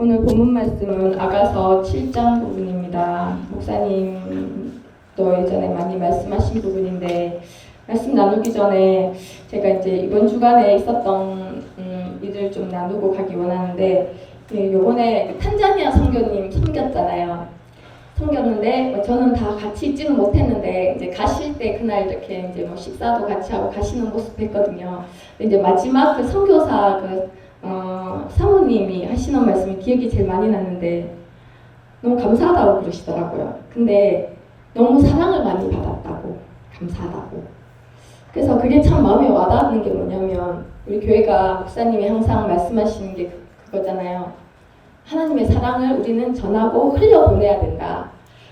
오늘 본문 말씀은 아가서 7장 부분입니다. 목사님도 예전에 많이 말씀하신 부분인데 말씀 나누기 전에 제가 이제 이번 주간에 있었던 일을 좀 나누고 가기 원하는데 요번에 탄자니아 선교님 섬겼는데 저는 다 같이 있지는 못했는데 이제 가실 때 그날 이렇게 이제 식사도 같이 하고 가시는 모습 뵀거든요. 이제 마지막 그 선교사 사모님이 하시는 말씀이 기억이 제일 많이 났는데 너무 감사하다고 그러시더라고요. 근데 너무 사랑을 많이 받았다고, 감사하다고. 그래서 그게 참 마음에 와닿는 게 뭐냐면 우리 교회가 목사님이 항상 말씀하시는 게 그거잖아요. 하나님의 사랑을 우리는 전하고 흘려보내야 된다.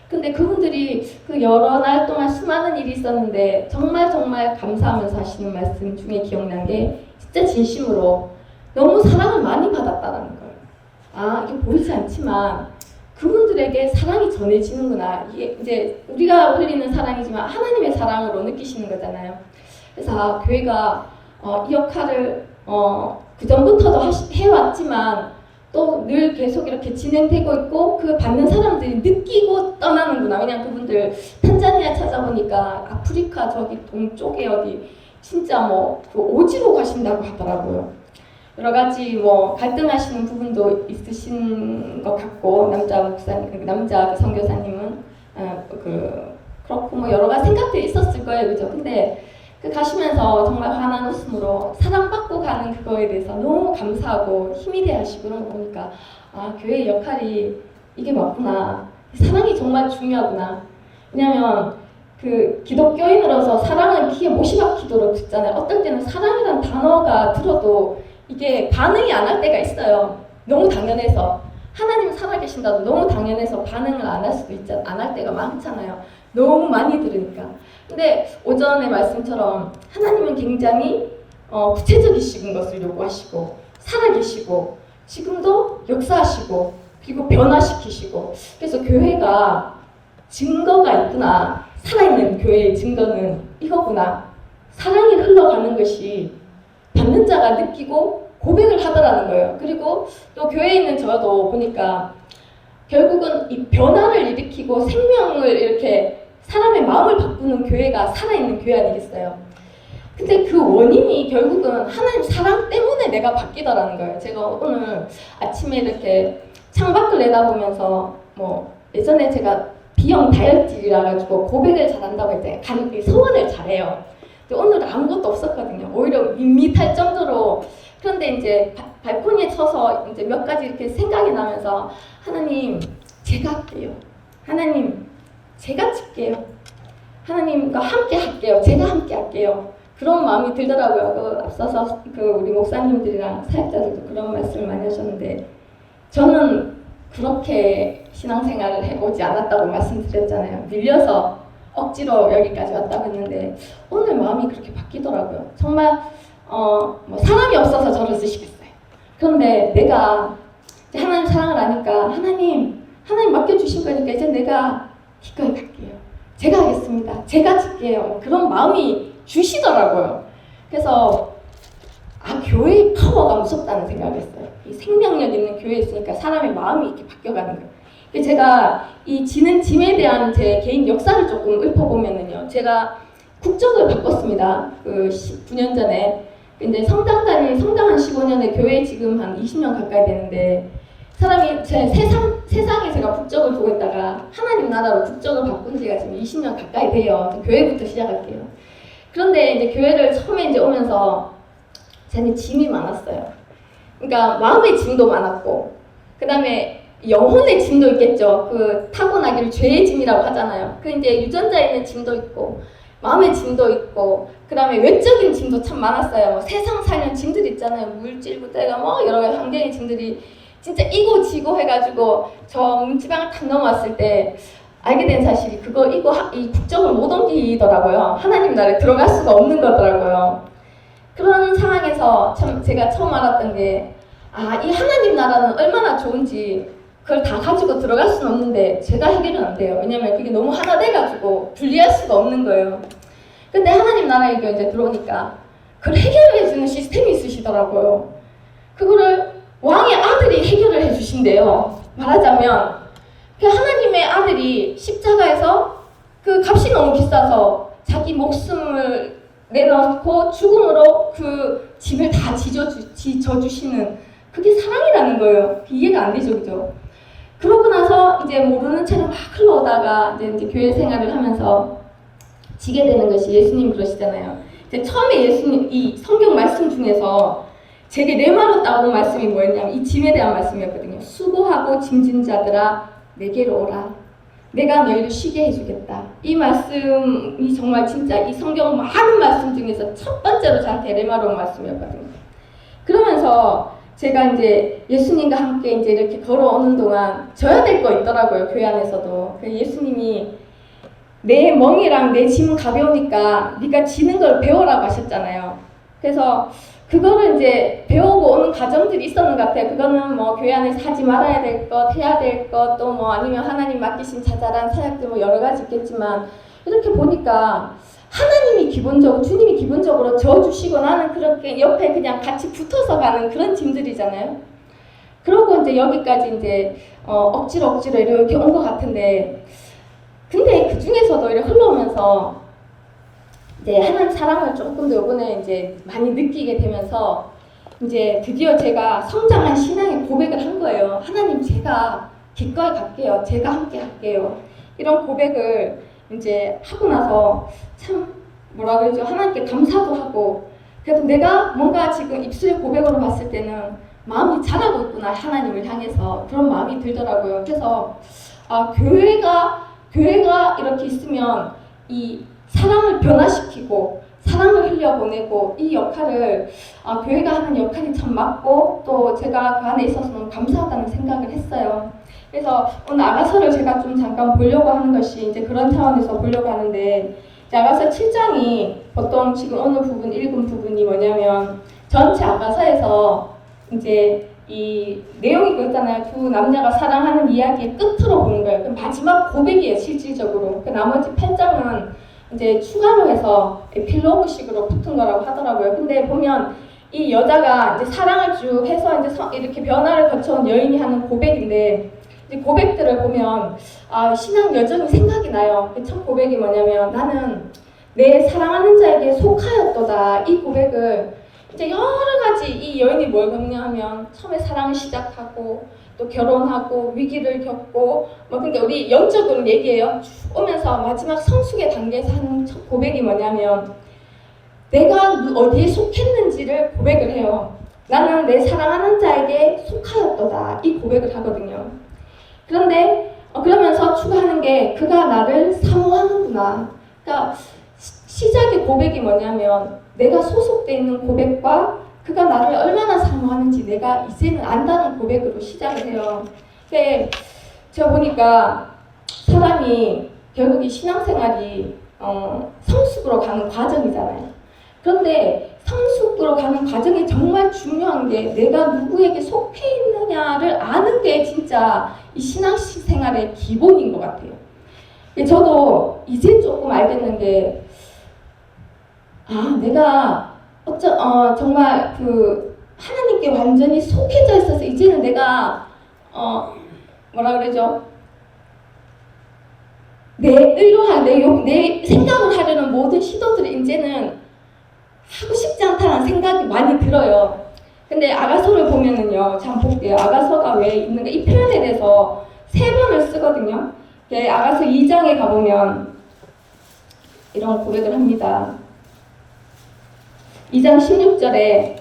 근데 그분들이 그 여러 날 동안 수많은 일이 있었는데 정말 감사하면서 하시는 말씀 중에 기억난 게 진짜 진심으로 너무 사랑을 많이 받았다는 거예요. 이게 보이지 않지만 그분들에게 사랑이 전해지는구나. 이게 이제 우리가 흘리는 사랑이지만 하나님의 사랑으로 느끼시는 거잖아요. 그래서 교회가 이 역할을 그 전부터도 해왔지만 또 늘 계속 이렇게 진행되고 있고 그 받는 사람들이 느끼고 떠나는구나. 왜냐면 그분들 탄자니아 찾아보니까 아프리카 저기 동쪽에 어디 진짜 그 오지로 가신다고 하더라고요. 여러 가지 갈등하시는 부분도 있으신 것 같고 남자 선교사님은 그렇고 여러 가지 생각들이 있었을 거예요, 그죠? 근데 가시면서 정말 환한 웃음으로 사랑받고 가는 그거에 대해서 너무 감사하고 힘이 되하시고 그런 거 보니까 교회의 역할이 이게 맞구나. 사랑이 정말 중요하구나. 왜냐면 기독교인으로서 사랑은 귀에 못이 박히도록 듣잖아요. 어떨 때는 사랑이라는 단어가 들어도 이게 반응이 안 할 때가 있어요. 너무 당연해서. 하나님 살아계신다도 너무 당연해서 반응을 안 할 수도 있잖아요. 안 할 때가 많잖아요. 너무 많이 들으니까. 근데 오전의 말씀처럼 하나님은 굉장히 구체적이신 것을 요구하시고 살아계시고 지금도 역사하시고 그리고 변화시키시고 그래서 교회가 증거가 있구나. 살아있는 교회의 증거는 이거구나. 사랑이 흘러가는 것이 받는 자가 느끼고 고백을 하더라는 거예요. 그리고 또 교회에 있는 저도 보니까 결국은 이 변화를 일으키고 생명을 이렇게 사람의 마음을 바꾸는 교회가 살아있는 교회 아니겠어요? 근데 그 원인이 결국은 하나님 사랑 때문에 내가 바뀌더라는 거예요. 제가 오늘 아침에 이렇게 창밖을 내다보면서 예전에 제가 B형 다혈질이라 가지고 고백을 잘한다고 했잖아요. 소원을 잘해요. 근데 오늘은 아무것도 없었거든요. 오히려 밋밋할 정도로. 그런데 이제 발코니에 서서 이제 몇 가지 이렇게 생각이 나면서 하나님 제가 할게요. 하나님 제가 칠게요. 하나님과 함께 할게요. 제가 함께 할게요. 그런 마음이 들더라고요. 앞서서 우리 목사님들이랑 사역자들도 그런 말씀을 많이 하셨는데 저는 그렇게 신앙생활을 해보지 않았다고 말씀드렸잖아요. 밀려서 억지로 여기까지 왔다고 했는데 오늘 마음이 그렇게 바뀌더라고요. 정말 사람이 없어서 저를 쓰시겠어요. 그런데 내가 이제 하나님 사랑을 아니까 하나님 맡겨주신 거니까 이제 내가 기꺼이 갈게요. 제가 하겠습니다. 제가 질게요. 그런 마음이 주시더라고요. 그래서 교회의 파워가 무섭다는 생각을 했어요. 이 생명력 있는 교회에 있으니까 사람의 마음이 이렇게 바뀌어가는 거예요. 제가 이 지는 짐에 대한 제 개인 역사를 조금 읊어보면은요. 제가 국적을 바꿨습니다. 9년 전에. 근데 성당 한 15년에 교회 지금 한 20년 가까이 되는데 사람이 세상에 제가 국적을 두고 있다가 하나님 나라로 국적을 바꾼 지가 지금 20년 가까이 돼요. 교회부터 시작할게요. 그런데 이제 교회를 처음에 이제 오면서 저는 짐이 많았어요. 그러니까 마음의 짐도 많았고 그 다음에 영혼의 짐도 있겠죠. 타고나기를 죄의 짐이라고 하잖아요. 이제 유전자에 있는 짐도 있고 마음의 짐도 있고 그 다음에 외적인 짐도 참 많았어요. 세상 살는 짐들이 있잖아요. 물질부터 해가 여러 가지 환경의 짐들이 진짜 이고 지고 해가지고 저 문지방을 탁 넘어왔을 때 알게 된 사실이 이 국적을 못 옮기더라고요. 하나님 나라에 들어갈 수가 없는 거더라고요. 그런 상황에서 참 제가 처음 알았던 게 이 하나님 나라는 얼마나 좋은지 그걸 다 가지고 들어갈 수는 없는데 제가 해결은 안 돼요. 왜냐면 그게 너무 하나 돼가지고 분리할 수가 없는 거예요. 근데 하나님 나라에 이제 들어오니까 그걸 해결해주는 시스템이 있으시더라고요. 그거를 왕의 아들이 해결을 해주신대요. 말하자면 그 하나님의 아들이 십자가에서 그 값이 너무 비싸서 자기 목숨을 내놓고 죽음으로 그 짐을 다 지져주시는 그게 사랑이라는 거예요. 이해가 안 되죠, 그죠? 그러고 나서 이제 모르는 채로 막 흘러오다가 이제 교회 생활을 하면서 지게 되는 것이 예수님 그러시잖아요. 이제 처음에 예수님 이 성경 말씀 중에서 제게 레마로 따온 말씀이 뭐였냐면 이 짐에 대한 말씀이었거든요. 수고하고 짐진 자들아 내게로 오라. 내가 너희를 쉬게 해주겠다. 이 말씀이 정말 진짜 이 성경 많은 말씀 중에서 첫 번째로 저한테 레마로 온 말씀이었거든요. 그러면서 제가 이제 예수님과 함께 이제 이렇게 걸어오는 동안 져야 될 거 있더라고요. 교회 안에서도. 예수님이 내 멍이랑 내 짐은 가벼우니까 네가 지는 걸 배워라고 하셨잖아요. 그래서 그거를 이제 배우고 오는 과정들이 있었는 것 같아요. 그거는 뭐 교회 안에서 하지 말아야 될 것, 해야 될 것, 또 뭐 아니면 하나님 맡기신 자잘한 사역들 뭐 여러 가지 있겠지만 이렇게 보니까 하나님이 기본적으로, 주님이 기본적으로 져주시고 나는 그렇게 옆에 그냥 같이 붙어서 가는 그런 짐들이잖아요. 그러고 이제 여기까지 이제 억지로 이렇게 온 것 같은데 근데 그 중에서도 이렇게 흘러오면서 이제 하나님 사랑을 조금 더 이번에 이제 많이 느끼게 되면서 이제 드디어 제가 성장한 신앙의 고백을 한 거예요. 하나님 제가 기꺼이 갈게요. 제가 함께 할게요. 이런 고백을 이제 하고 나서 참 뭐라 그러죠? 하나님께 감사도 하고 그래도 내가 뭔가 지금 입술의 고백으로 봤을 때는 마음이 자라고 있구나 하나님을 향해서 그런 마음이 들더라고요. 그래서 교회가 이렇게 있으면 이 사랑을 변화시키고 사랑을 흘려보내고 이 역할을 교회가 하는 역할이 참 맞고 또 제가 그 안에 있어서 너무 감사하다는 생각을 했어요. 그래서 오늘 아가서를 제가 좀 잠깐 보려고 하는 것이 이제 그런 차원에서 보려고 하는데 아가서 7장이 보통 지금 오늘 부분 읽은 부분이 뭐냐면 전체 아가서에서 이제 이 내용이 그렇잖아요. 두 남녀가 사랑하는 이야기의 끝으로 보는 거예요. 그 마지막 고백이에요, 실질적으로. 그 나머지 8장은 이제 추가로 해서 에필로그식으로 붙은 거라고 하더라고요. 근데 보면 이 여자가 이제 사랑을 쭉 해서 이제 이렇게 변화를 거쳐온 여인이 하는 고백인데 이제 고백들을 보면 신앙 여정이 생각이 나요. 그 첫 고백이 뭐냐면 나는 내 사랑하는 자에게 속하였도다. 이 고백을 이제 여러 가지 이 여인이 뭘 겪냐면 처음에 사랑을 시작하고 또 결혼하고 위기를 겪고 뭐 그러니까 우리 영적으로 얘기해요. 쭉 오면서 마지막 성숙의 단계에서 하는 첫 고백이 뭐냐면 내가 어디에 속했는지를 고백을 해요. 나는 내 사랑하는 자에게 속하였도다. 이 고백을 하거든요. 그런데 그러면서 추가하는 게 그가 나를 사모하는구나. 그러니까 시작의 고백이 뭐냐면 내가 소속돼 있는 고백과 그가 나를 얼마나 사모하는지 내가 이제는 안다는 고백으로 시작을 해요. 근데 제가 보니까 사람이 결국 이 신앙생활이 성숙으로 가는 과정이잖아요. 그런데 성숙으로 가는 과정이 정말 중요한 게 내가 누구에게 속해 있느냐를 아는 게 진짜 이 신앙생활의 기본인 것 같아요. 저도 이제 조금 알겠는 게 내가 정말 그 하나님께 완전히 속해져 있어서 이제는 내가 뭐라 그러죠? 내 의로한 내 생각을 하려는 모든 시도들이 이제는 하고 싶지 않다는 생각이 많이 들어요. 근데 아가서를 보면은요, 참 볼게요. 아가서가 왜 있는가? 이 표현에 대해서 3번을 쓰거든요. 아가서 2장에 가보면 이런 고백을 합니다. 2장 16절에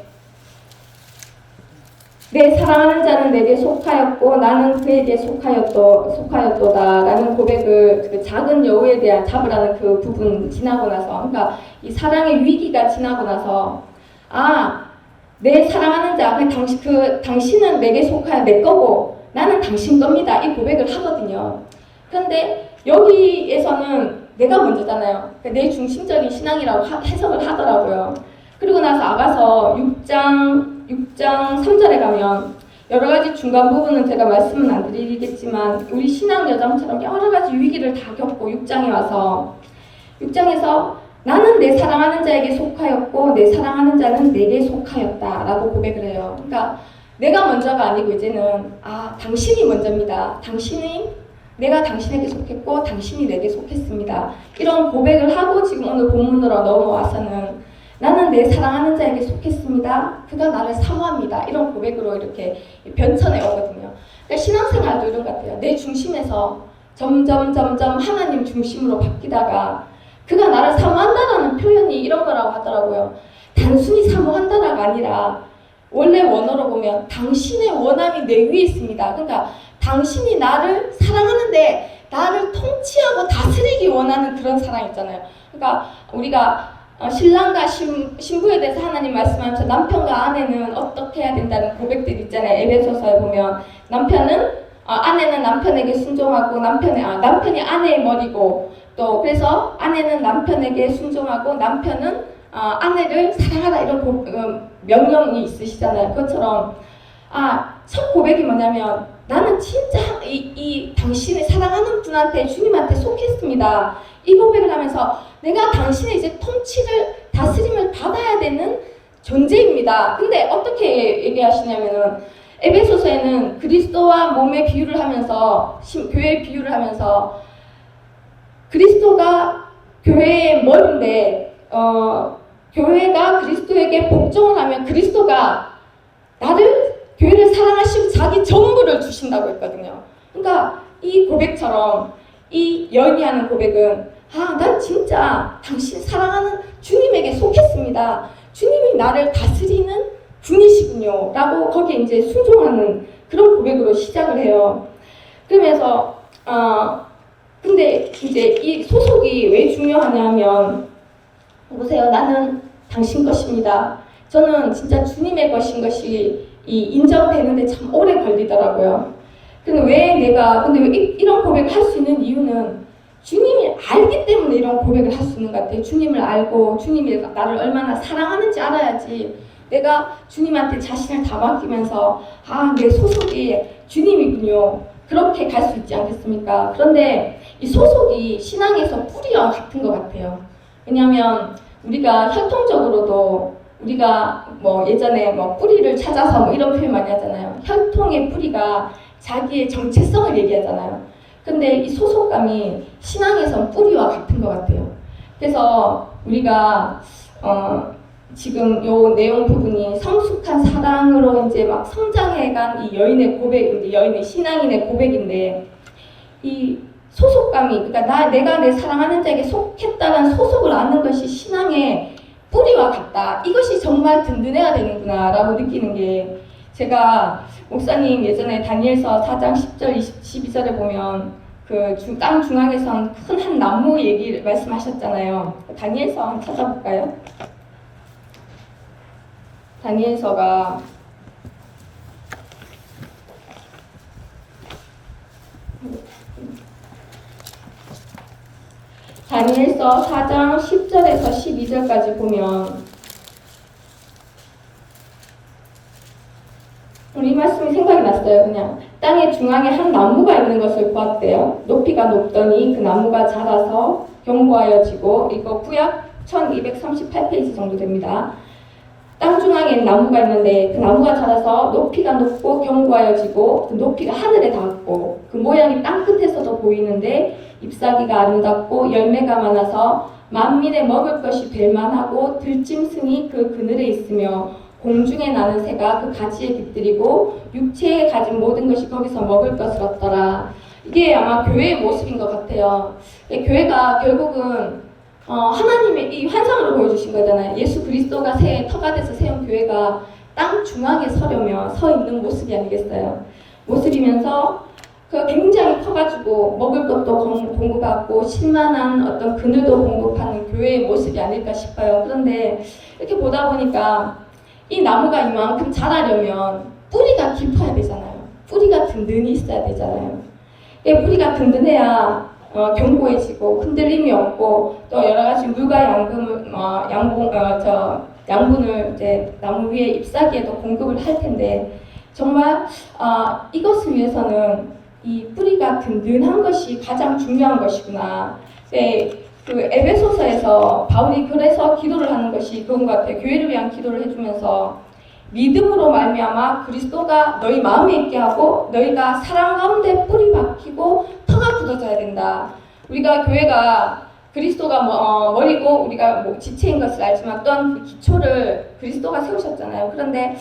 내 사랑하는 자는 내게 속하였고 나는 그에게 속하였도다 라는 고백을 그 작은 여우에 대한 잡으라는 그 부분 지나고 나서 그러니까 이 사랑의 위기가 지나고 나서 내 사랑하는 자 당신은 내게 속하여 내 거고 나는 당신 겁니다 이 고백을 하거든요. 그런데 여기에서는 내가 먼저잖아요. 내 중심적인 신앙이라고 해석을 하더라고요. 그리고 나서 아가서 6장 3절에 가면 여러 가지 중간 부분은 제가 말씀은 안 드리겠지만 우리 신앙 여정처럼 여러 가지 위기를 다 겪고 6장에 와서 6장에서 나는 내 사랑하는 자에게 속하였고 내 사랑하는 자는 내게 속하였다 라고 고백을 해요. 그러니까 내가 먼저가 아니고 이제는 당신이 먼저입니다. 내가 당신에게 속했고 당신이 내게 속했습니다. 이런 고백을 하고 지금 오늘 본문으로 넘어와서는 나는 내 사랑하는 자에게 속했습니다. 그가 나를 사모합니다. 이런 고백으로 이렇게 변천해 오거든요. 그러니까 신앙생활도 이런 것 같아요. 내 중심에서 점점 하나님 중심으로 바뀌다가 그가 나를 사모한다라는 표현이 이런 거라고 하더라고요. 단순히 사모한다가 아니라 원래 원어로 보면 당신의 원함이 내 위에 있습니다. 그러니까 당신이 나를 사랑하는데 나를 통치하고 다스리기 원하는 그런 사랑 있잖아요. 그러니까 우리가 신랑과 신부에 대해서 하나님 말씀하면서 남편과 아내는 어떻게 해야 된다는 고백들 있잖아요. 에베소서에 보면 아내는 남편에게 순종하고 남편이 아내의 머리고 또 그래서 아내는 남편에게 순종하고 남편은 아내를 사랑하라 이런 명령이 있으시잖아요. 그것처럼 첫 고백이 뭐냐면 나는 진짜 이 당신의 사랑하는 분한테 주님한테 속했습니다. 이 고백을 하면서 내가 당신의 이제 통치를 다스림을 받아야 되는 존재입니다. 근데 어떻게 얘기하시냐면은 에베소서에는 그리스도와 몸의 비유를 하면서 교회의 비유를 하면서 그리스도가 교회의 머리인데 교회가 그리스도에게 복종을 하면 그리스도가 교회를 사랑하시고 자기 전부를 주신다고 했거든요. 그러니까 이 고백처럼 이 여인이 하는 고백은 난 진짜 당신 사랑하는 주님에게 속했습니다. 주님이 나를 다스리는 분이시군요. 라고 거기에 이제 순종하는 그런 고백으로 시작을 해요. 그러면서 근데 이제 이 소속이 왜 중요하냐면 보세요. 나는 당신 것입니다. 저는 진짜 주님의 것인 것이 인정되는데 참 오래 걸리더라고요. 근데 왜 이런 고백을 할 수 있는 이유는 주님이 알기 때문에 이런 고백을 할 수 있는 것 같아요. 주님을 알고 주님이 나를 얼마나 사랑하는지 알아야지 내가 주님한테 자신을 다 맡기면서 내 소속이 주님이군요. 그렇게 갈 수 있지 않겠습니까? 그런데 이 소속이 신앙에서 뿌리와 같은 것 같아요. 왜냐하면 우리가 혈통적으로도 우리가 예전에 뿌리를 찾아서 이런 표현 많이 하잖아요. 혈통의 뿌리가 자기의 정체성을 얘기하잖아요. 근데 이 소속감이 신앙에선 뿌리와 같은 것 같아요. 그래서 우리가 지금 요 내용 부분이 성숙한 사랑으로 이제 막 성장해간 이 여인의 고백, 여인의 신앙인의 고백인데 이 소속감이 그러니까 내가 내 사랑하는 자에게 속했다는 소속을 아는 것이 신앙의 뿌리와 같다. 이것이 정말 든든해야 되는구나 라고 느끼는 게 제가 목사님 예전에 다니엘서 4장 10절 12절에 보면 땅 중앙에선 큰 한 나무 얘기를 말씀하셨잖아요. 다니엘서 한번 찾아볼까요? 다니엘서가 다니엘서 4장 10절에서 12절까지 보면 이 말씀이 생각이 났어요. 그냥 땅의 중앙에 한 나무가 있는 것을 보았대요. 높이가 높더니 그 나무가 자라서 견고하여지고 이거 구약 1238페이지 정도 됩니다. 땅 중앙에 나무가 있는데 그 나무가 자라서 높이가 높고 견고하여지고 그 높이가 하늘에 닿았고 그 모양이 땅 끝에서도 보이는데 잎사귀가 아름답고 열매가 많아서 만민에 먹을 것이 될 만하고 들짐승이 그 그늘에 있으며 공중에 나는 새가 그 가지에 깃들이고 육체에 가진 모든 것이 거기서 먹을 것을 얻더라. 이게 아마 교회의 모습인 것 같아요. 교회가 결국은 하나님의 이 환상으로 보여주신 거잖아요. 예수 그리스도가 터가 돼서 세운 교회가 땅 중앙에 서 있는 모습이 아니겠어요. 모습이면서 굉장히 커가지고 먹을 것도 공급하고 쉴만한 어떤 그늘도 공급하는 교회의 모습이 아닐까 싶어요. 그런데 이렇게 보다 보니까 이 나무가 이만큼 자라려면 뿌리가 깊어야 되잖아요. 뿌리가 든든히 있어야 되잖아요. 뿌리가 든든해야 견고해지고 흔들림이 없고 또 여러 가지 물과 양분을 이제 나무 위에 잎사귀에도 공급을 할 텐데 정말 이것을 위해서는 이 뿌리가 든든한 것이 가장 중요한 것이구나. 그 에베소서에서 바울이 그래서 기도를 하는 것이 그런 것 같아요. 교회를 위한 기도를 해주면서 믿음으로 말미암아 그리스도가 너희 마음에 있게 하고 너희가 사랑 가운데 뿌리 박히고 터가 굳어져야 된다. 우리가 교회가 그리스도가 머리고 우리가 지체인 것을 알지만 또한 그 기초를 그리스도가 세우셨잖아요. 그런데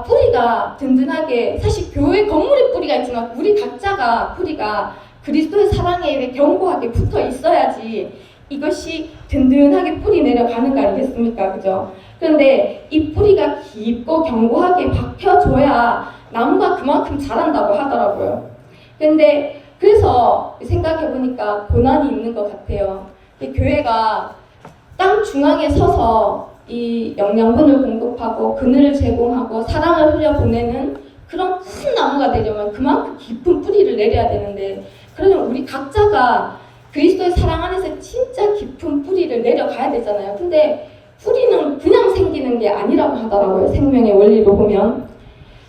뿌리가 든든하게, 사실 교회 건물에 뿌리가 있지만 우리 각자가 뿌리가 그리스도의 사랑에 견고하게 붙어 있어야지 이것이 든든하게 뿌리 내려가는 거 아니겠습니까? 그죠? 그런데 이 뿌리가 깊고 견고하게 박혀줘야 나무가 그만큼 자란다고 하더라고요. 그런데 그래서 생각해보니까 고난이 있는 것 같아요. 교회가 땅 중앙에 서서 이 영양분을 공급하고 그늘을 제공하고 사랑을 흘려보내는 그런 큰 나무가 되려면 그만큼 깊은 뿌리를 내려야 되는데, 그러면 우리 각자가 그리스도의 사랑 안에서 진짜 깊은 뿌리를 내려가야 되잖아요. 근데 뿌리는 그냥 생기는 게 아니라고 하더라고요. 생명의 원리로 보면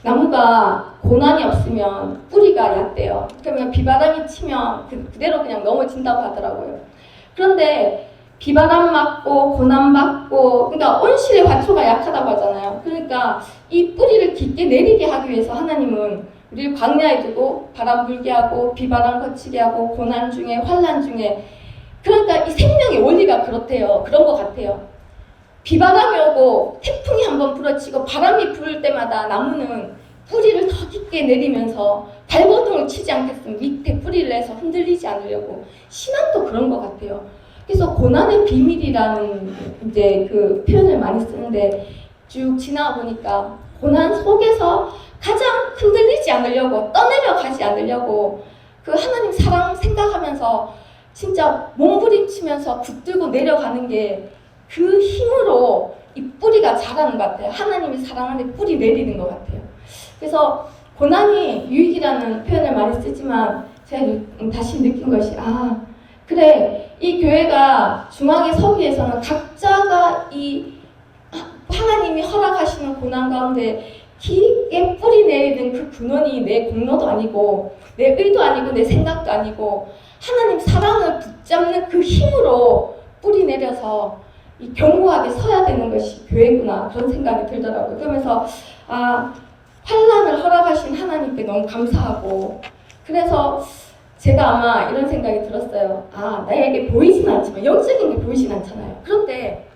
나무가 고난이 없으면 뿌리가 얕대요. 그러면 비바람이 치면 그대로 그냥 넘어진다고 하더라고요. 그런데 비바람 맞고 고난 받고, 그러니까 온실의 화초가 약하다고 하잖아요. 그러니까 이 뿌리를 깊게 내리게 하기 위해서 하나님은 우리를 광야에 두고 바람 불게 하고 비바람 거치게 하고 고난 중에 환난 중에, 그러니까 이 생명의 원리가 그렇대요. 그런 것 같아요. 비바람이 오고 태풍이 한번 불어치고 바람이 불 때마다 나무는 뿌리를 더 깊게 내리면서 발버둥을 치지 않겠으면 밑에 뿌리를 내서 흔들리지 않으려고, 신앙도 그런 것 같아요. 그래서 고난의 비밀이라는 이제 그 표현을 많이 쓰는데 쭉 지나가 보니까 고난 속에서 가장 흔들리지 않으려고, 떠내려가지 않으려고 그 하나님 사랑 생각하면서 진짜 몸부림치면서 붙들고 내려가는 게 그 힘으로 이 뿌리가 자라는 것 같아요. 하나님의 사랑 안에 뿌리 내리는 것 같아요. 그래서 고난이 유익이라는 표현을 많이 쓰지만 제가 다시 느낀 것이, 그래, 이 교회가 중앙에 서기 위해서는 각자가 이 하나님이 허락하시는 고난 가운데 깊게 뿌리 내리는 그 근원이 내 공로도 아니고 내 의도 아니고 내 생각도 아니고 하나님 사랑을 붙잡는 그 힘으로 뿌리 내려서 이 견고하게 서야 되는 것이 교회구나, 그런 생각이 들더라고요. 그러면서 환난을 허락하신 하나님께 너무 감사하고, 그래서 제가 아마 이런 생각이 들었어요. 나에게 보이진 않지만, 영적인 게 보이진 않잖아요. 그런데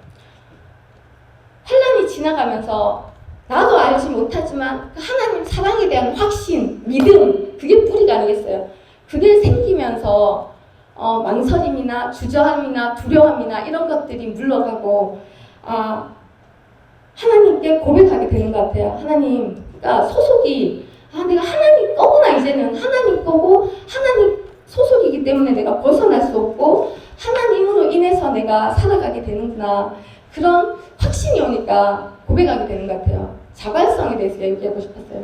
환난이 지나가면서 나도 알지 못하지만 그 하나님 사랑에 대한 확신, 믿음, 그게 뿌리가 아니겠어요? 그게 생기면서 망설임이나 주저함이나 두려움이나 이런 것들이 물러가고 하나님께 고백하게 되는 것 같아요. 하나님, 그러니까 소속이 내가 하나님 거구나. 이제는 하나님 거고 하나님 소속이기 때문에 내가 벗어날 수 없고 하나님으로 인해서 내가 살아가게 되는구나. 그런 확신이 오니까 고백하게 되는 것 같아요. 자발성에 대해서 얘기하고 싶었어요.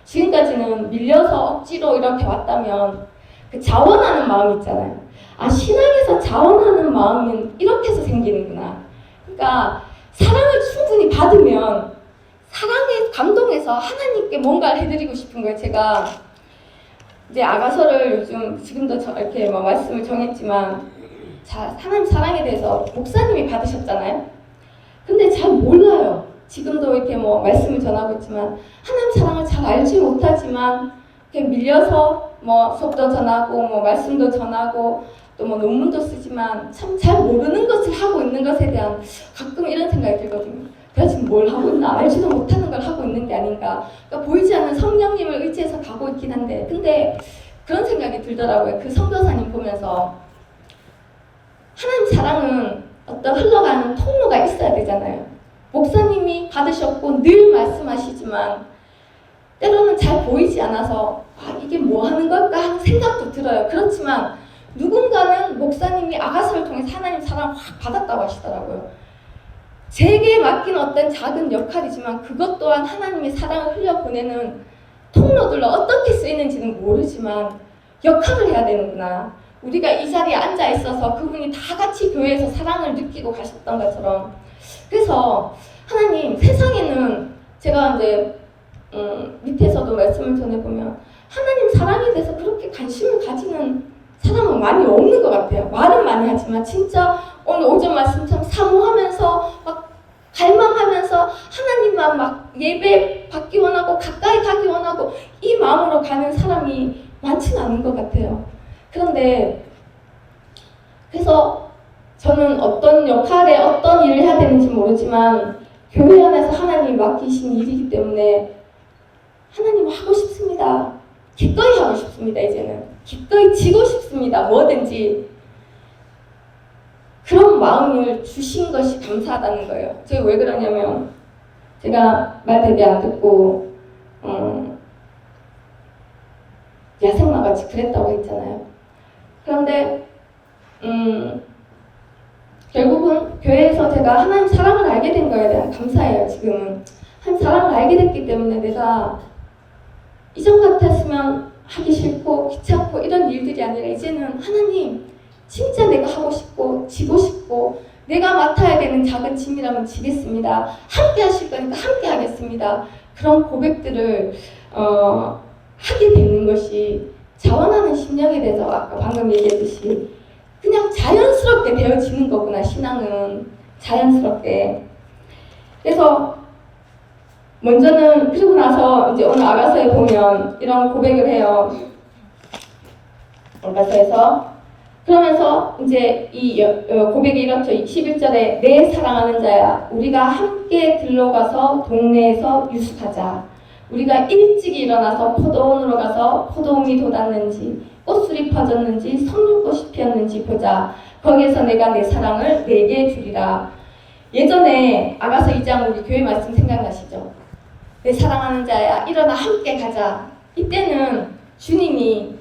지금까지는 밀려서 억지로 이렇게 왔다면 그 자원하는 마음 있잖아요. 신앙에서 자원하는 마음은 이렇게 해서 생기는구나. 그러니까 사랑을 충분히 받으면 사랑에 감동해서 하나님께 뭔가를 해드리고 싶은 거예요. 제가 이제 아가서를 요즘 지금도 이렇게 말씀을 정했지만 하나님 사랑에 대해서 목사님이 받으셨잖아요. 근데 잘 몰라요. 지금도 이렇게 말씀을 전하고 있지만 하나님 사랑을 잘 알지 못하지만 이렇게 밀려서 수업도 전하고 말씀도 전하고 또 논문도 쓰지만 참 잘 모르는 것을 하고 있는 것에 대한 가끔 이런 생각이 들거든요. 내가 지금 뭘 하고 있나? 알지도 못하는 걸 하고 있는 게 아닌가? 그러니까 보이지 않는 성령님을 의지해서 가고 있긴 한데, 근데 그런 생각이 들더라고요. 그 선교사님 보면서 하나님 사랑은 어떤 흘러가는 통로가 있어야 되잖아요. 목사님이 받으셨고 늘 말씀하시지만 때로는 잘 보이지 않아서 이게 뭐 하는 걸까 하는 생각도 들어요. 그렇지만 누군가는 목사님이 아가서를 통해서 하나님 사랑을 확 받았다고 하시더라고요. 제게 맡긴 어떤 작은 역할이지만 그것 또한 하나님의 사랑을 흘려보내는 통로들로 어떻게 쓰이는지는 모르지만 역할을 해야 되는구나. 우리가 이 자리에 앉아 있어서 그분이 다 같이 교회에서 사랑을 느끼고 가셨던 것처럼. 그래서 하나님, 세상에는 제가 이제 밑에서도 말씀을 전해보면 하나님 사랑에 대해서 그렇게 관심을 가지는 사람은 많이 없는 것 같아요. 말은 많이 하지만 진짜 오늘 오전 말씀처럼 사모하면서 막 갈망하면서 하나님만 막 예배 받기 원하고 가까이 가기 원하고 이 마음으로 가는 사람이 많지는 않은 것 같아요. 그런데 그래서 저는 어떤 역할에 어떤 일을 해야 되는지 모르지만 교회 안에서 하나님이 맡기신 일이기 때문에 하나님 하고 싶습니다. 기꺼이 하고 싶습니다. 이제는 기꺼이 지고 싶습니다. 뭐든지. 그런 마음을 주신 것이 감사하다는 거예요. 제가 왜 그러냐면 제가 말 되게 안 듣고 야생마같이 그랬다고 했잖아요. 그런데 결국은 교회에서 제가 하나님 사랑을 알게 된 거에 대한 감사해요. 지금은 하나님 사랑을 알게 됐기 때문에 내가 이전 같았으면 하기 싫고 귀찮고 이런 일들이 아니라 이제는 하나님 진짜 내가 하고 싶고 지고 싶고 내가 맡아야 되는 작은 짐이라면 지겠습니다. 함께 하실 거니까 함께 하겠습니다. 그런 고백들을 하게 되는 것이 자원하는 심령에 대해서 아까 방금 얘기했듯이 그냥 자연스럽게 되어지는 거구나. 신앙은 자연스럽게. 그래서 먼저는 그리고 나서 이제 오늘 아가서에 보면 이런 고백을 해요. 아가서에서 그러면서 이제 이 고백이 이렇죠. 11절에 내 사랑하는 자야 우리가 함께 들러가서 동네에서 유숙하자. 우리가 일찍 일어나서 포도원으로 가서 포도움이 돋았는지 꽃술이 퍼졌는지 석류꽃이 피었는지 보자. 거기에서 내가 내 사랑을 내게 주리라. 예전에 아가서 2장 우리 교회 말씀 생각나시죠? 내 사랑하는 자야 일어나 함께 가자. 이때는 주님이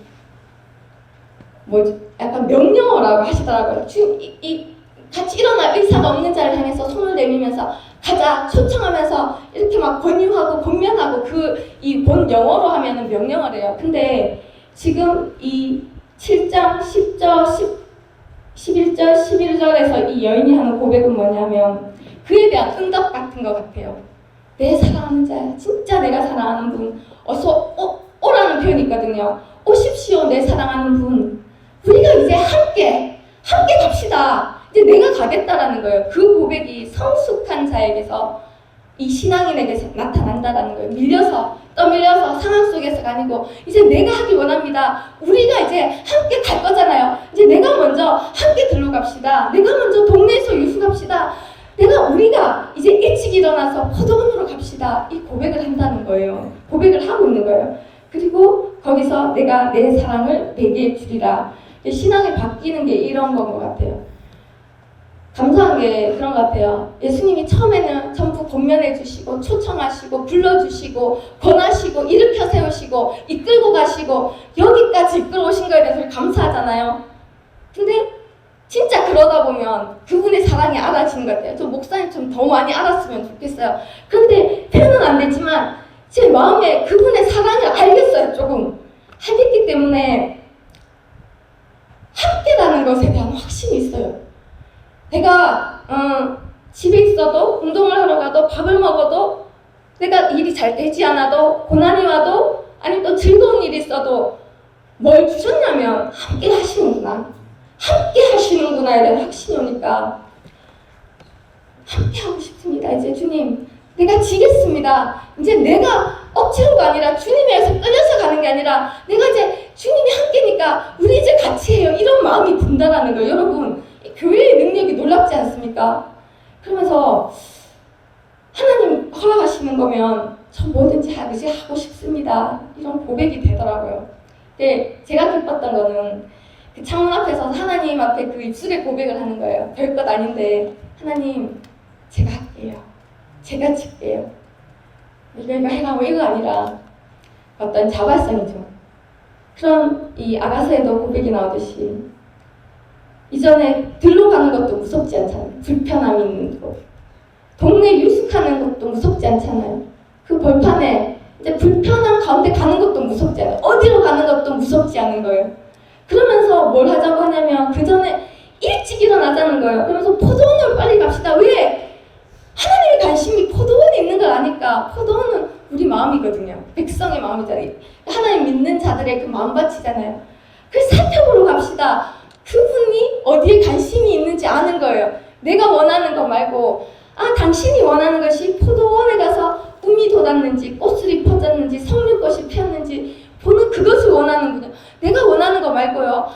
약간 명령어라고 하시더라고요. 같이 일어나 의사가 없는 자를 향해서 손을 내밀면서 가자 초청하면서 이렇게 막 권유하고 권면하고 이 본 영어로 하면은 명령어래요. 근데 지금 이 7장 10절 11절 11절에서 이 여인이 하는 고백은 뭐냐면 그에 대한 응답 같은 것 같아요. 내 사랑하는 자야 진짜 내가 사랑하는 분 어서 오라는 표현이 있거든요. 오십시오 내 사랑하는 분. 우리가 이제 함께 갑시다. 이제 내가 가겠다라는 거예요. 그 고백이 성숙한 자에게서 이 신앙인에게서 나타난다라는 거예요. 떠밀려서 상황 속에서가 아니고 이제 내가 하길 원합니다. 우리가 이제 함께 갈 거잖아요. 이제 내가 먼저 함께 들러갑시다. 내가 먼저 동네에서 유숙합시다. 우리가 이제 일찍 일어나서 포도원으로 갑시다. 이 고백을 한다는 거예요. 고백을 하고 있는 거예요. 그리고 거기서 내가 내 사랑을 내게 주리라. 신앙이 바뀌는 게 이런 건 것 같아요. 감사한 게 그런 것 같아요. 예수님이 처음에는 전부 권면해 주시고 초청하시고 불러주시고 권하시고 일으켜 세우시고 이끌고 가시고 여기까지 이끌어 오신 거에 대해서 감사하잖아요. 근데 진짜 그러다 보면 그분의 사랑이 알아지는 것 같아요. 저 목사님 좀 더 많이 알았으면 좋겠어요. 그런데 표현은 안 되지만 제 마음에 그분의 사랑을 알겠어요. 조금 알겠기 때문에 함께라는 것에 대한 확신이 있어요. 내가 집에 있어도 운동을 하러 가도 밥을 먹어도 내가 일이 잘 되지 않아도 고난이 와도 아니면 또 즐거운 일이 있어도 뭘 주셨냐면 함께 하시는구나. 함께 하시는구나에 대한 확신이 오니까 함께 하고 싶습니다. 이제 주님 내가 지겠습니다. 이제 내가 억지로가 아니라 주님에서 끌려서 가는 게 아니라 내가 이제 주님이 함께니까 우리 이제 같이 해요. 이런 마음이 든다라는 거예요. 여러분 교회의 능력이 놀랍지 않습니까? 그러면서 하나님 허락하시는 거면 저 뭐든지 이제 하고 싶습니다. 이런 고백이 되더라고요. 근데 제가 기뻤던 거는 그 창문 앞에서 하나님 앞에 그 입술의 고백을 하는 거예요. 별것 아닌데 하나님 제가 할게요. 제가 칠게요. 이거 해라 이거 아니라 어떤 자발성이죠. 그럼 이 아가서에도 고백이 나오듯이 이전에 들러가는 것도 무섭지 않잖아요. 불편함이 있는 것. 동네 유숙하는 것도 무섭지 않잖아요. 그 벌판에 이제 불편한 가운데 가는 것도 무섭지 않아요. 어디로 가는 것도 무섭지 않은 거예요. 그러면서 뭘 하자고 하냐면 그 전에 일찍 일어나자는 거예요. 그러면서 포도원으로 빨리 갑시다. 왜? 하나님의 관심이 포도원에 있는 걸 아니까. 포도원은 우리 마음이거든요. 백성의 마음이잖아요. 하나님 믿는 자들의 그 마음밭이잖아요. 그래서 살펴보러 갑시다. 그분이 어디에 관심이 있는지 아는 거예요. 내가 원하는 거 말고 아, 당신이 원하는 것이 포도원에 가서 꿈이 돋았는지 꽃술이 퍼졌는지 석류꽃이 피었는지 보는 그것을 원하는군요. 내가 원하는 거 말고요.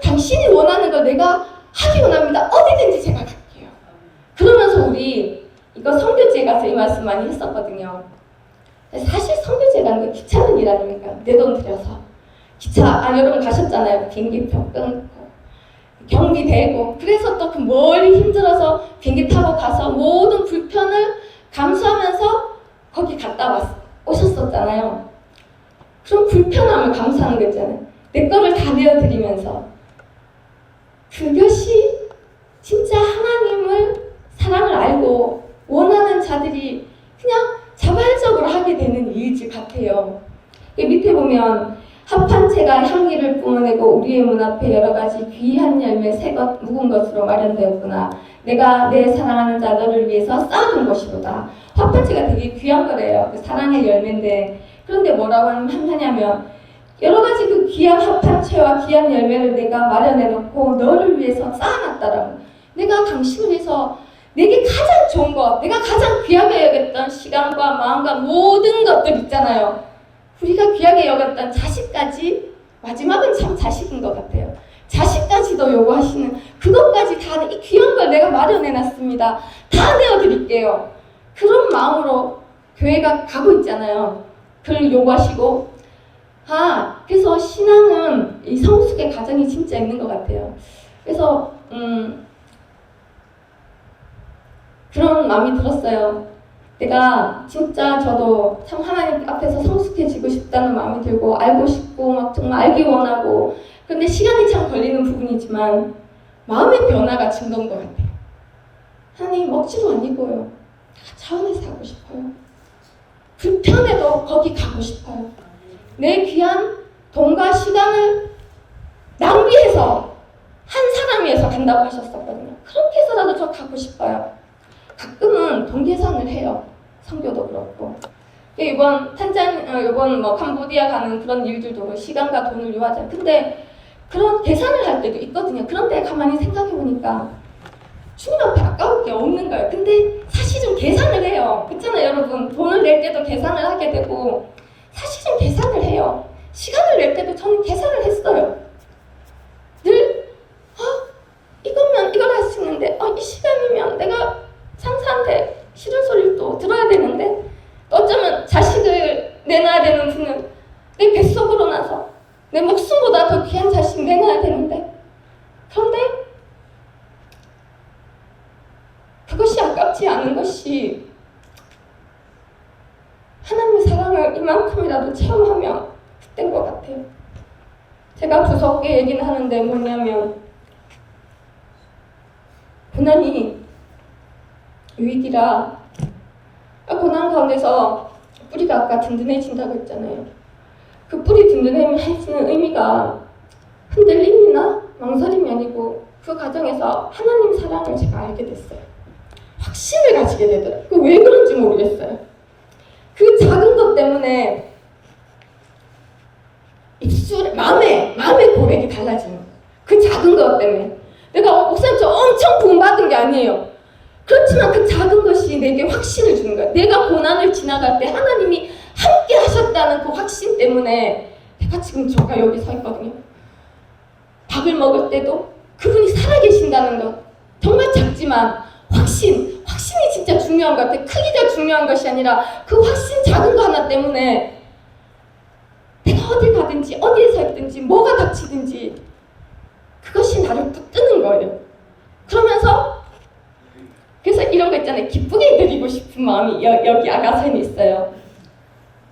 당신이 원하는 걸 내가 하기 원합니다. 어디든지 제가 갈게요. 그러면서 우리 이거 선교지에 가서 이 말씀 많이 했었거든요. 사실 선교지라는 게 귀찮은 일 아닙니까? 내 돈 들여서. 기차, 여러분 가셨잖아요. 비행기표 끊고 경비 대고 그래서 또 그 멀리 힘들어서 비행기 타고 가서 모든 불편을 감수하면서 거기 갔다 오셨었잖아요. 그럼 불편함을 감수하는 거 있잖아요. 내 거를 다 내어드리면서 그것이 진짜 하나님을 사랑을 알고 원하는 자들이 그냥 자발적으로 하게 되는 일일 같아요. 밑에 보면 합판체가 향기를 뿜어내고 우리의 문 앞에 여러 가지 귀한 열매 새것 묵은 것으로 마련되었구나. 내가 내 사랑하는 자 너를 위해서 쌓아둔 것이로다. 합판체가 되게 귀한 거래요. 사랑의 열매인데 그런데 뭐라고 하냐면 여러 가지 그 귀한 합판체와 귀한 열매를 내가 마련해놓고 너를 위해서 쌓아놨다라고. 내가 당신을 위해서 내게 가장 좋은 것, 내가 가장 귀하게 여겼던 시간과 마음과 모든 것들 있잖아요. 우리가 귀하게 여겼던 자식까지 마지막은 참 자식인 것 같아요. 자식까지도 요구하시는 그것까지 다 이 귀한 걸 내가 마련해놨습니다. 다 내어드릴게요. 그런 마음으로 교회가 가고 있잖아요. 그걸 요구하시고 그래서 신앙은 이 성숙의 과정이 진짜 있는 것 같아요. 그래서 그런 마음이 들었어요. 내가 진짜 저도 참 하나님 앞에서 성숙해지고 싶다는 마음이 들고 알고 싶고 막 정말 알기 원하고 그런데 시간이 참 걸리는 부분이지만 마음의 변화가 증거인 것 같아요. 하나님 억지로 아니고요. 자원해서 하고 싶어요. 불편해도 거기 가고 싶어요. 내 귀한 돈과 시간을 낭비해서 한 사람 위해서 간다고 하셨었거든요. 그렇게 해서라도 저 가고 싶어요. 가끔은 돈 계산을 해요. 선교도 그렇고. 이번 캄보디아 가는 그런 일들도 시간과 돈을 요하잖아요. 근데 그런 계산을 할 때도 있거든요. 그런데 가만히 생각해보니까 주님 앞에 아까울 게 없는 거예요. 근데 사실은 계산을 해요. 그렇잖아요, 여러분. 돈을 낼 때도 계산을 하게 되고 사실은 계산을 해요. 시간을 낼 때도 저는 계산을 했어요. 늘 이걸 할 수 있는데 이 시간이면 내가 상사한테 싫은 소리를 또 들어야 되는데 어쩌면 자식을 내놔야 되는 분은 내 뱃속으로 나서 내 목숨보다 더 귀한 자식 내놔야 되는데 그런데 그것이 아깝지 않은 것이 하나님의 사랑을 이만큼이라도 체험하면 그때인 것 같아요. 제가 두석게 얘기는 하는데 뭐냐면 고난이 위기라 고난 가운데서 뿌리가 아까 든든해진다고 했잖아요. 그 뿌리 든든해지는 의미가 흔들림이나 망설임이 아니고 그 과정에서 하나님 사랑을 제가 알게 됐어요. 확신을 가지게 되더라고요. 왜 그런지 모르겠어요. 그 작은 것 때문에 마음의 고백이 달라지는 거예요. 그 작은 것 때문에. 내가 목사님 저 엄청 부흥받은 게 아니에요. 그렇지만 그 작은 것이 내게 확신을 주는 거예요. 내가 고난을 지나갈 때 하나님이 함께 하셨다는 그 확신 때문에 내가 지금 저가 여기 서 있거든요. 밥을 먹을 때도 그분이 살아계신다는 것. 정말 작지만 확신이 진짜 중요한 것 같아요. 크기가 중요한 것이 아니라 그 확신 작은 거 하나 때문에 내가 어딜 가든지 어디에 서 있든지 뭐가 닥치든지 그것이 나를 붙드는 거예요. 그래서 이런 거 있잖아요. 기쁘게 드리고 싶은 마음이 여기 아가서에 있어요.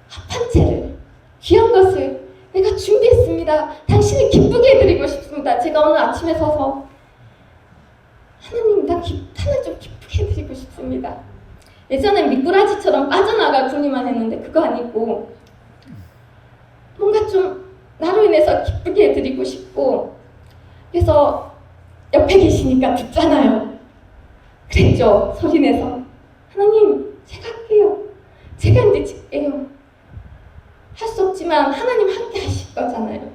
합판체를 귀한 것을 내가 준비했습니다. 당신을 기쁘게 드리고 싶습니다. 제가 오늘 아침에 서서 하나님 하나 좀 기쁘게 드리고 싶습니다. 예전엔 미꾸라지처럼 빠져나갈 군이만 했는데 그거 아니고 뭔가 좀 나로 인해서 기쁘게 드리고 싶고 그래서 옆에 계시니까 듣잖아요. 그랬죠. 소리내서 하나님 제가 할게요. 제가 이제 짓게요. 할 수 없지만 하나님 함께 하실 거잖아요.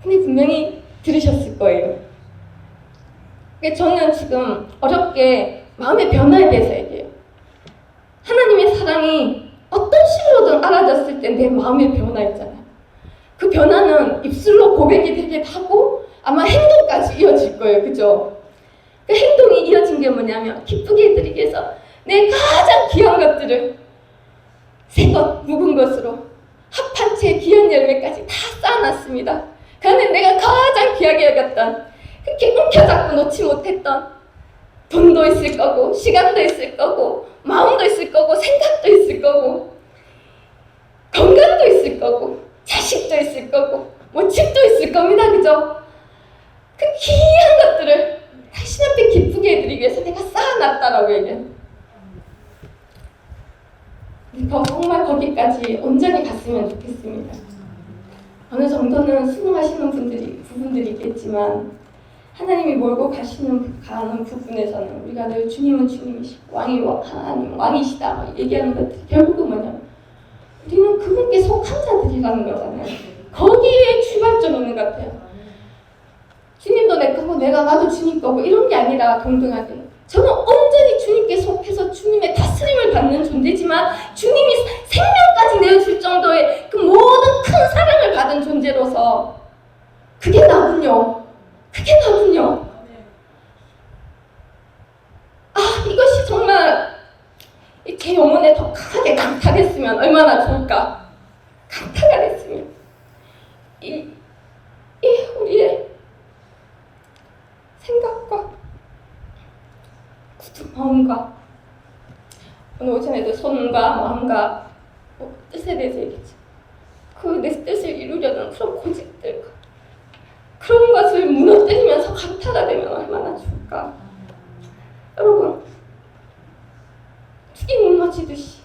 근데 분명히 들으셨을 거예요. 저는 지금 어렵게 마음의 변화에 대해서 얘기해요. 하나님의 사랑이 어떤 식으로든 알아졌을 때 내 마음의 변화 있잖아요. 그 변화는 입술로 고백이 되게 하고 아마 행동까지 이어질 거예요. 그죠? 그 행동이 이어진 게 뭐냐면 기쁘게 해드리기 위해서 내 가장 귀한 것들을 새 것, 묵은 것으로 합한 채 귀한 열매까지 다 쌓아놨습니다. 그 안에 내가 가장 귀하게 여겼던 그렇게 움켜잡고 놓지 못했던 돈도 있을 거고 시간도 있을 거고 마음도 있을 거고 생각도 있을 거고 건강도 있을 거고 자식도 있을 거고 뭐 집도 있을 겁니다. 그죠? 그 귀한 것들을 당신 앞에 기쁘게 해드리기 위해서 내가 쌓아놨다라고 얘기해요. 정말 거기까지 온전히 갔으면 좋겠습니다. 어느 정도는 수긍하시는 부분들이 있겠지만 하나님이 몰고 가는 부분에서는 우리가 늘 주님은 주님이시고 하나님 왕이시다 막 얘기하는 것들이 결국은 뭐냐면 우리는 그분께 속한 자들이라는 거잖아요. 거기에 출발점이 있는 것 같아요. 주님도 내 거고 내가 나도 주님 거고 이런 게 아니라 동등하게 저는 온전히 주님께 속해서 주님의 다스림을 받는 존재지만 주님이 생명까지 내어줄 정도의 그 모든 큰 사랑을 받은 존재로서 그게 나군요. 그게 나군요. 이것이 정말 제 영혼에 더 강하게 강타됐으면 얼마나 좋을까. 강타가 됐으면 우리의 생각과 굳은 마음과 오늘 오전에도 손과 마음과 뜻에 대해서 얘기했죠. 그 내 뜻을 이루려는 그런 고집들과 그런 것을 무너뜨리면서 강타가 되면 얼마나 좋을까. 여러분 죽이 무너지듯이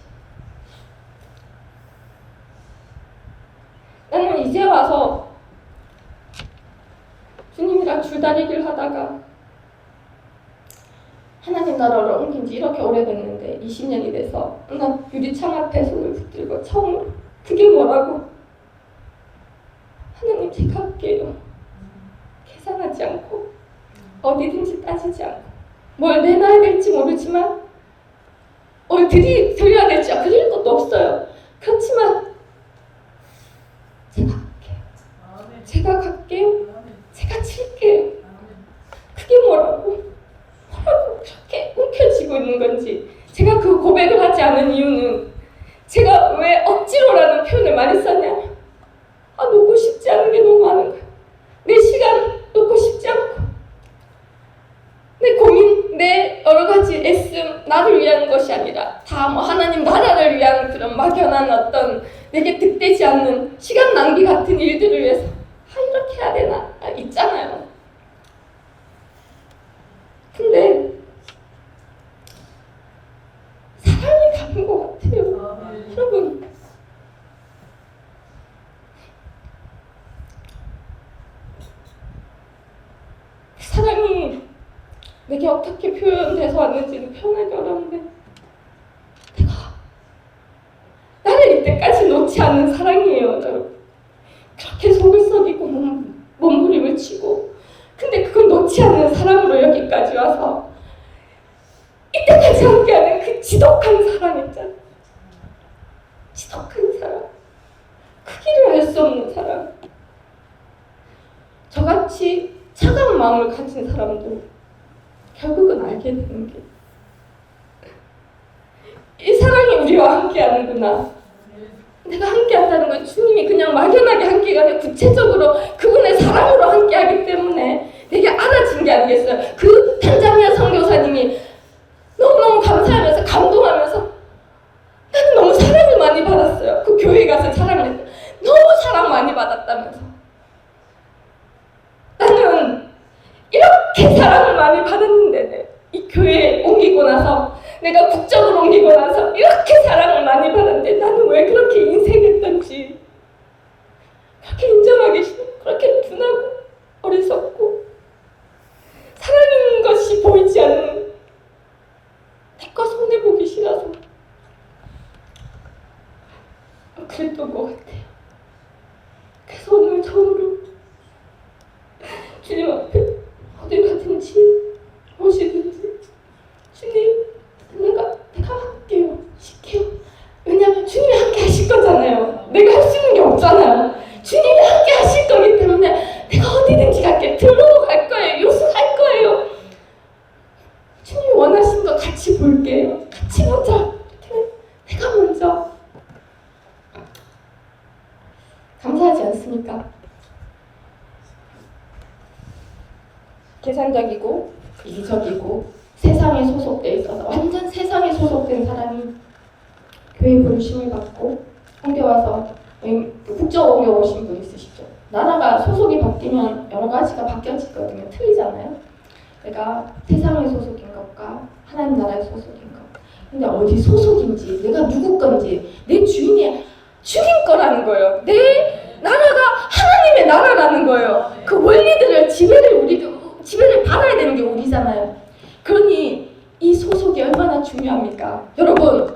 나는 이제 와서 주님이랑 줄다리기를 하다가 하나님 나라로 옮긴 지 이렇게 오래됐는데 20년이 돼서 나 유리창 앞에 손을 붙들고 처음으로 그게 뭐라고? 하나님 제가 할게요. 계산하지 않고 어디든지 따지지 않고 뭘 내놔야 될지 모르지만 뭘 드려야 될지 드릴 것도 없어요. 그렇지만 제가 갈게요. 제가 칠게요. 그게 뭐라고 그렇게 움켜쥐고 있는 건지 제가 그 고백을 하지 않은 이유는 제가 왜 억지로라는 표현을 많이 썼냐면 놓고 싶지 않은 게 너무 많은 거예요. 내 시간 놓고 싶지 않고 내 고민, 내 여러 가지 애씀 나를 위한 것이 아니라 다 하나님 나라를 위한 그런 막연한 어떤 내게 득되지 않는 시간 낭비 같은 일들을 위해서 이렇게 해야 되나 있잖아요. 근데 사랑이 다른 것 같아요. 여러분 사랑이 내게 어떻게 표현돼서 왔는지는 표현하기 어려운데 내가 나를 이때까지 놓지 않는 사랑이에요. 여러분 그렇게 속을 썩이고 몸부림을 치고 근데 그걸 놓지 않는 사랑으로 여기까지 와서 이때까지 함께하는 그 지독한 사랑 있잖아. 지독한 사랑. 크기를 알 수 없는 사랑. 저같이 차가운 마음을 가진 사람도 결국은 알게 되는 게 이 사랑이 우리와 함께하는구나. 내가 함께한다는 건 주님이 그냥 막연하게 함께가 아니라 구체적으로 그분의 사랑으로 함께하기 때문에 되게 알아진 게 아니겠어요. 그 탄자니아 선교사님이 너무너무 감사하면서 감동하면서 나는 너무 사랑을 많이 받았어요. 그 교회에 가서 사랑을 했어요. 너무 사랑 많이 받았다면서 나는 이렇게 사랑을 많이 받았는데 이 교회에 옮기고 나서 내가 국적을 옮기고 나서 이렇게 사랑을 많이 받았는데 나는 왜 그렇게 인생했던지 그렇게 인정하기 싫고 그렇게 둔하고 어리석고 사랑인 것이 보이지 않는 내거 손해보기 싫어서 그랬던 것 같아요. 그래서 오늘 처음으로 주님 앞에 어딜 가든지 않습니까? 계산적이고 이기적이고 세상에 소속돼 있어서 완전 세상에 소속된 사람이 교회 부르심을 받고 옮겨와서 국적 옮겨오신 분 있으시죠? 나라가 소속이 바뀌면 여러 가지가 바뀌어지거든요. 틀리잖아요. 내가 세상의 소속인 것과 하나님 나라의 소속인 것. 근데 어디 소속인지, 내가 누구 건지, 내 주인이 주인 거라는 거예요. 내 나라가 하나님의 나라라는 거예요. 그 원리들을 지배를 받아야 되는 게 우리잖아요. 그러니 이 소속이 얼마나 중요합니까? 여러분,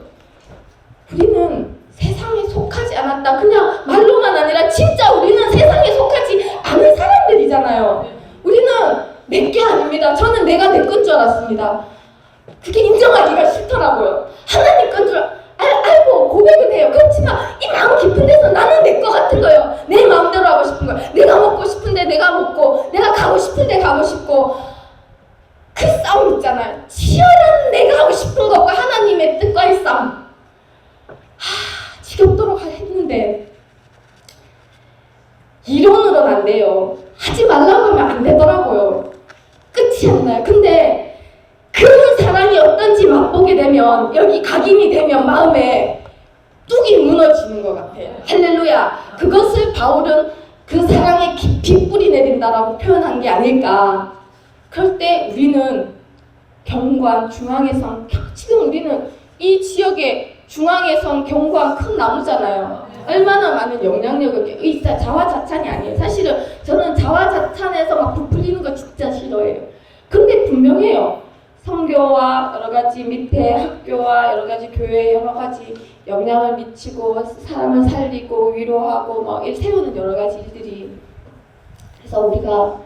우리는 세상에 속하지 않았다. 그냥 말로만 아니라 진짜 우리는 세상에 속하지 않은 사람들이잖아요. 우리는 내 게 아닙니다. 저는 내가 내 건 줄 알았습니다. 그게 인정하기가 싫더라고요. 하나님 건 줄 알고 고백은 해요. 그렇지만 이 마음 깊은 데서 나는 내 거 같은 거예요. 내 마음대로 하고 싶은 거예요. 내가 먹고 싶은데 내가 먹고, 내가 가고 싶은데 가고 싶고, 그 싸움 있잖아요. 치열한 내가 하고 싶은 것과 하나님의 뜻과의 싸움. 지겹도록 했는데 이론으로는 안 돼요. 하지 말라고 하면 안 되더라고요. 끝이 안 나요. 근데 그 사랑이 어떤지 맛보게 되면, 여기 각인이 되면 마음에 뚝이 무너지는 것 같아요. 할렐루야. 그것을 바울은 그 사랑에 깊이 뿌리 내린다라고 표현한 게 아닐까. 그럴 때 우리는 경관, 중앙에선, 지금 우리는 이 지역에 중앙에선 경관 큰 나무잖아요. 얼마나 많은 영향력을, 의사 자화자찬이 아니에요. 사실은 저는 자화자찬에서 막 부풀리는 거 진짜 싫어해요. 근데 분명해요. 성교와 여러 가지 밑에 학교와 여러 가지 교회에 여러 가지 영향을 미치고 사람을 살리고 위로하고 막 세우는 여러 가지 일들이. 그래서 우리가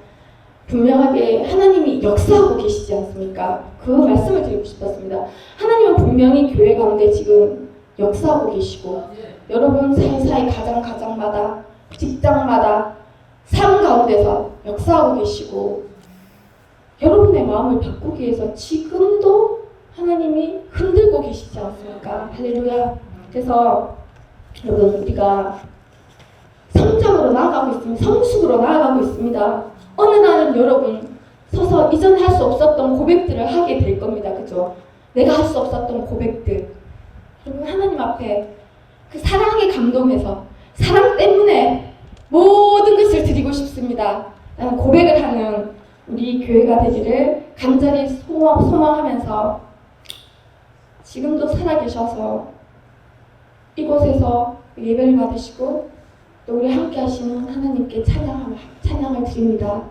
분명하게 하나님이 역사하고 계시지 않습니까? 그 말씀을 드리고 싶었습니다. 하나님은 분명히 교회 가운데 지금 역사하고 계시고, 여러분 사이사이 가정마다, 직장마다, 삶 가운데서 역사하고 계시고, 여러분의 마음을 바꾸기 위해서 지금도 하나님이 흔들고 계시지 않습니까? 할렐루야. 그래서 여러분, 우리가 성장으로 나아가고 있습니다. 성숙으로 나아가고 있습니다. 어느 날은 여러분 서서 이전에 할 수 없었던 고백들을 하게 될 겁니다. 그죠? 내가 할 수 없었던 고백들. 여러분, 하나님 앞에 그 사랑에 감동해서 사랑 때문에 모든 것을 드리고 싶습니다. 라는 고백을 하는 우리 교회가 되기를 간절히 소망하면서, 지금도 살아계셔서 이곳에서 예배를 받으시고 또 우리 함께 하시는 하나님께 찬양을 드립니다.